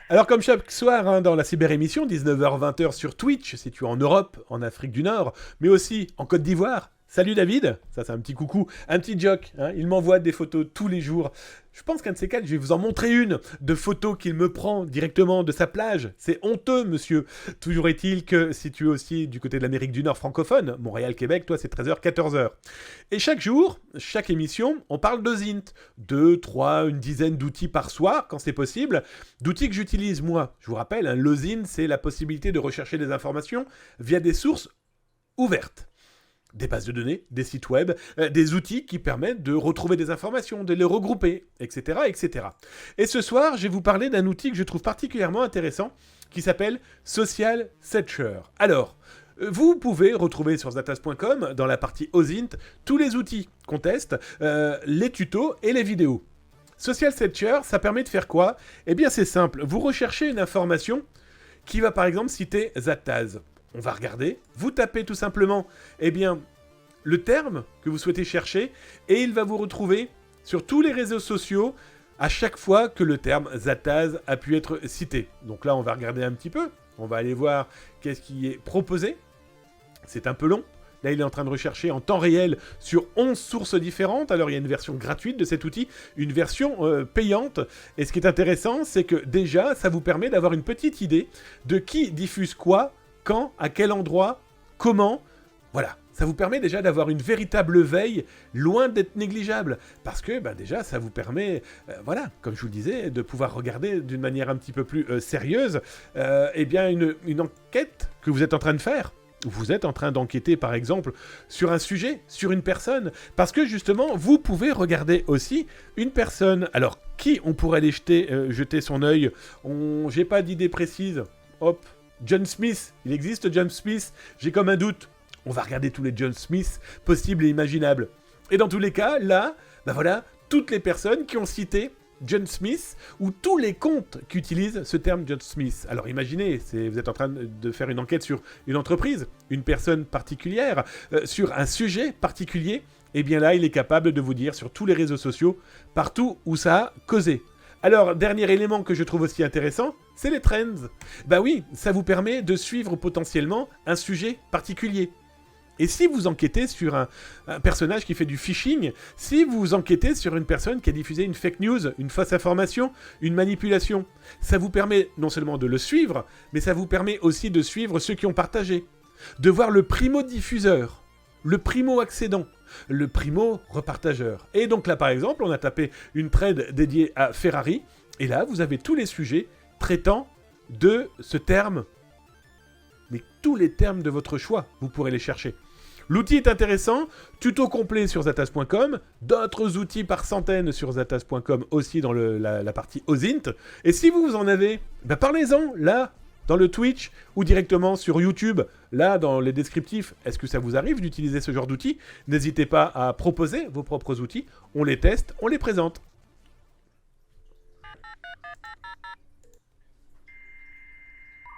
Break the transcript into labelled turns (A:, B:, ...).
A: Alors comme chaque soir dans la cyber-émission, 19h-20h sur Twitch, si tu es en Europe, en Afrique du Nord, mais aussi en Côte d'Ivoire. Salut David, ça c'est un petit coucou, un petit joke, il m'envoie des photos tous les jours. Je pense qu'un de ces quatre, je vais vous en montrer une de photos qu'il me prend directement de sa plage. C'est honteux, monsieur. Toujours est-il que si tu es aussi du côté de l'Amérique du Nord francophone, Montréal, Québec, toi c'est 13h, 14h. Et chaque jour, chaque émission, on parle de Zint. 2, 3, une dizaine d'outils par soir, quand c'est possible. D'outils que j'utilise moi. Je vous rappelle, le Zint, c'est la possibilité de rechercher des informations via des sources ouvertes. Des bases de données, des sites web, des outils qui permettent de retrouver des informations, de les regrouper, etc., etc. Et ce soir, je vais vous parler d'un outil que je trouve particulièrement intéressant, qui s'appelle Social Searcher. Alors, vous pouvez retrouver sur zatas.com, dans la partie OSINT, tous les outils qu'on teste, les tutos et les vidéos. Social Searcher, ça permet de faire quoi ? Eh bien, c'est simple. Vous recherchez une information qui va par exemple citer Zataz. On va regarder, vous tapez tout simplement, eh bien, le terme que vous souhaitez chercher, et il va vous retrouver sur tous les réseaux sociaux à chaque fois que le terme Zataz a pu être cité. Donc là, on va regarder un petit peu, on va aller voir qu'est-ce qui est proposé. C'est un peu long. Là, il est en train de rechercher en temps réel sur 11 sources différentes. Alors, il y a une version gratuite de cet outil, une version payante. Et ce qui est intéressant, c'est que déjà, ça vous permet d'avoir une petite idée de qui diffuse quoi, quand, à quel endroit, comment. Voilà, ça vous permet déjà d'avoir une véritable veille, loin d'être négligeable. Parce que déjà, ça vous permet, voilà, comme je vous le disais, de pouvoir regarder d'une manière un petit peu plus sérieuse, eh bien une enquête que vous êtes en train de faire. Vous êtes en train d'enquêter, par exemple, sur un sujet, sur une personne. Parce que, justement, vous pouvez regarder aussi une personne. Alors, qui on pourrait aller jeter son œil ? J'ai pas d'idée précise. Hop. John Smith, il existe John Smith, j'ai comme un doute. On va regarder tous les John Smith possibles et imaginables. Et dans tous les cas, là, voilà, toutes les personnes qui ont cité John Smith ou tous les comptes qui utilisent ce terme John Smith. Alors imaginez, vous êtes en train de faire une enquête sur une entreprise, une personne particulière, sur un sujet particulier, et bien là, il est capable de vous dire sur tous les réseaux sociaux, partout où ça a causé. Alors, dernier élément que je trouve aussi intéressant, c'est les trends. Bah oui, ça vous permet de suivre potentiellement un sujet particulier. Et si vous enquêtez sur un personnage qui fait du phishing, si vous enquêtez sur une personne qui a diffusé une fake news, une fausse information, une manipulation, ça vous permet non seulement de le suivre, mais ça vous permet aussi de suivre ceux qui ont partagé, de voir le primo-diffuseur, le primo-accédant, le primo-repartageur. Et donc là, par exemple, on a tapé une thread dédiée à Ferrari, et là, vous avez tous les sujets traitant de ce terme. Mais tous les termes de votre choix, vous pourrez les chercher. L'outil est intéressant, tuto complet sur zatas.com, d'autres outils par centaines sur zatas.com aussi dans la partie OSINT. Et si vous en avez, parlez-en, là, dans le Twitch ou directement sur YouTube, là, dans les descriptifs. Est-ce que ça vous arrive d'utiliser ce genre d'outils ? N'hésitez pas à proposer vos propres outils, on les teste, on les présente.